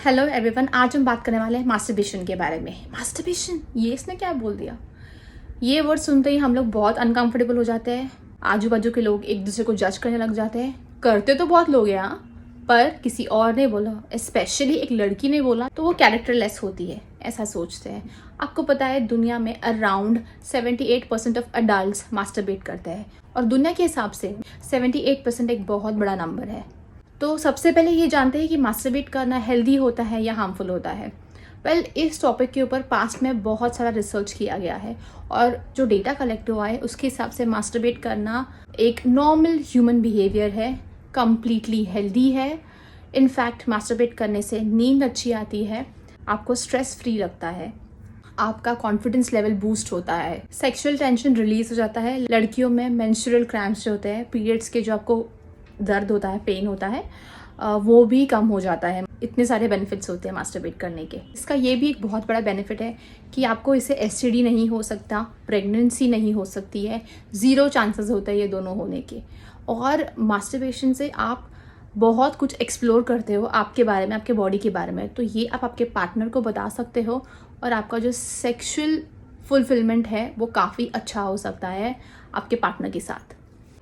Hello everyone, आज हम बात करने वाले हैं मास्टरबेशन के बारे में। मास्टरबेशन, ये इसने क्या बोल दिया? ये वर्ड सुनते ही हम लोग बहुत अनकंफर्टेबल हो जाते हैं। आजू बाजू के लोग एक दूसरे को जज करने लग जाते हैं। करते तो बहुत लोग हैं हाँ, पर किसी और ने बोला, स्पेशली एक लड़की ने बोला तो वो कैरेक्टरलेस होती है, ऐसा सोचते हैं। आपको पता है दुनिया में अराउंड 78% ऑफ अडल्ट मास्टरबेट करते हैं और दुनिया के हिसाब से 78% एक बहुत बड़ा नंबर है। तो सबसे पहले ये जानते हैं कि मास्टरबेट करना हेल्दी होता है या हार्मफुल होता है। वेल, इस टॉपिक के ऊपर पास्ट में बहुत सारा रिसर्च किया गया है और जो डेटा कलेक्ट हुआ है उसके हिसाब से मास्टरबेट करना एक नॉर्मल ह्यूमन बिहेवियर है, कम्प्लीटली हेल्दी है। इनफैक्ट मास्टरबेट करने से नींद अच्छी आती है, आपको स्ट्रेस फ्री लगता है, आपका कॉन्फिडेंस लेवल बूस्ट होता है, सेक्सुअल टेंशन रिलीज हो जाता है। लड़कियों में मेंस्ट्रुअल क्रैम्प्स जो होते हैं, पीरियड्स के जो आपको दर्द होता है, पेन होता है, वो भी कम हो जाता है। इतने सारे बेनिफिट्स होते हैं मास्टरबेट करने के। इसका ये भी एक बहुत बड़ा बेनिफिट है कि आपको इससे एसटीडी नहीं हो सकता, प्रेगनेंसी नहीं हो सकती है, 0 चांसेस होते हैं ये दोनों होने के। और मास्टरबेशन से आप बहुत कुछ एक्सप्लोर करते हो आपके बारे में, आपके बॉडी के बारे में। तो ये आप आपके पार्टनर को बता सकते हो और आपका जो सेक्सुअल फुलफिलमेंट है वो काफ़ी अच्छा हो सकता है आपके पार्टनर के साथ।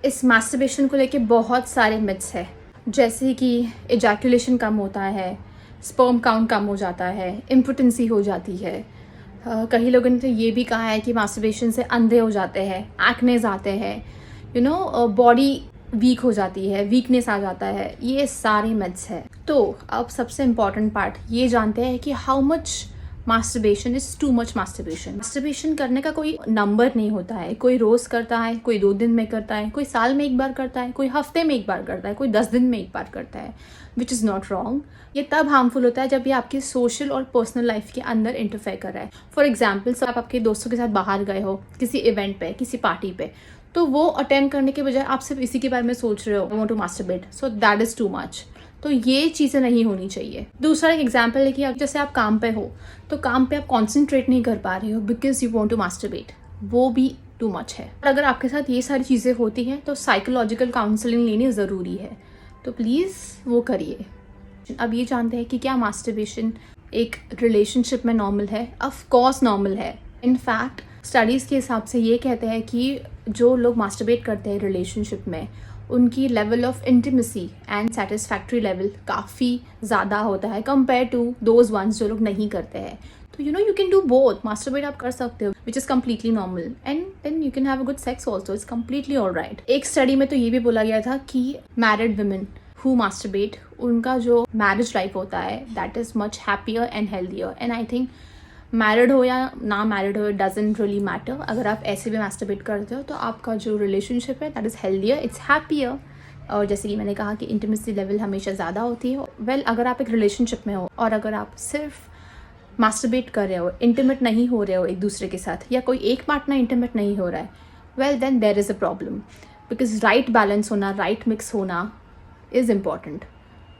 इस मास्टरबेशन को लेके बहुत सारे मिथ्स है, जैसे कि एजैकुलेशन कम होता है, स्पर्म काउंट कम हो जाता है, इम्पोटेंसी हो जाती है। कई लोगों ने तो ये भी कहा है कि मास्टरबेशन से अंधे हो जाते हैं, एक्नेस आते हैं, बॉडी वीक हो जाती है, वीकनेस आ जाता है। ये सारे मिथ्स है। तो अब सबसे इम्पॉर्टेंट पार्ट ये जानते हैं कि how much masturbation is too much masturbation. Masturbation करने का कोई नंबर नहीं होता है। कोई रोज करता है, कोई 2 दिन में करता है, कोई साल में एक बार करता है, कोई हफ्ते में एक बार करता है, कोई 10 दिन में एक बार करता है, विच इज़ नॉट रॉन्ग। ये तब हार्मफुल होता है जब ये आपकी सोशल और पर्सनल लाइफ के अंदर इंटरफेयर कर रहा है। फॉर एग्जाम्पल, आप आपके दोस्तों के साथ बाहर गए हो किसी इवेंट पे, किसी पार्टी पे, तो वो अटेंड करने के बजाय आप सिर्फ इसी के बारे में सोच रहे हो, I want to masturbate, so that is too much. तो ये चीज़ें नहीं होनी चाहिए। दूसरा एक एग्जाम्पल है कि जैसे आप काम पे हो तो काम पे आप कॉन्सेंट्रेट नहीं कर पा रहे हो because you want to masturbate, वो भी टू मच है। और अगर आपके साथ ये सारी चीज़ें होती हैं तो साइकोलॉजिकल काउंसलिंग लेनी ज़रूरी है, तो प्लीज़ वो करिए। अब ये जानते हैं कि क्या मास्टरबेशन एक रिलेशनशिप में नॉर्मल है? ऑफ कोर्स नॉर्मल है। इनफैक्ट स्टडीज़ के हिसाब से ये कहते हैं कि जो लोग मास्टरबेट करते हैं रिलेशनशिप में, उनकी level of intimacy and satisfactory level काफ़ी ज़्यादा होता है कंपेयर टू दोज वंस जो लोग नहीं करते हैं। तो you can do both. Masturbate आप कर सकते हो, which is completely normal, and then you can have a good sex also, it's completely alright. एक स्टडी में तो ये भी बोला गया था कि मैरिड वुमेन हु मास्टरबेट, उनका जो मैरिज लाइफ होता है that is much happier and healthier. And I think married हो या ना मैरिड हो, इट डजेंट रियली मैटर। अगर आप ऐसे भी मास्टरबेट करते हो तो आपका जो रिलेशनशिप है that is healthier, it's happier. और जैसे कि मैंने कहा कि इंटीमेसी लेवल हमेशा ज़्यादा होती है। वेल, अगर आप एक रिलेशनशिप में हो और अगर आप सिर्फ मास्टरबेट कर रहे हो, इंटीमेट नहीं हो रहे हो एक दूसरे के साथ, या कोई एक पार्टनर इंटीमेट नहीं हो रहा है, well then there is a problem. Because right balance होना, राइट मिक्स होना इज़ इम्पॉर्टेंट।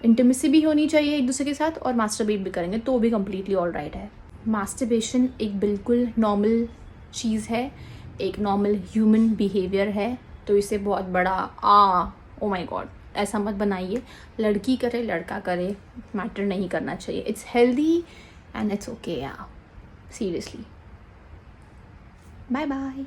इंटीमेसी भी होनी चाहिए एक दूसरे के साथ और मास्टरबेट भी करेंगे तो भी कम्प्लीटली ऑल राइट है। मास्टरबेशन एक बिल्कुल नॉर्मल चीज़ है, एक नॉर्मल ह्यूमन बिहेवियर है। तो इसे बहुत बड़ा ओ माय गॉड ऐसा मत बनाइए। लड़की करे लड़का करे, मैटर नहीं करना चाहिए। It's healthy and it's okay, या सीरियसली। Bye bye.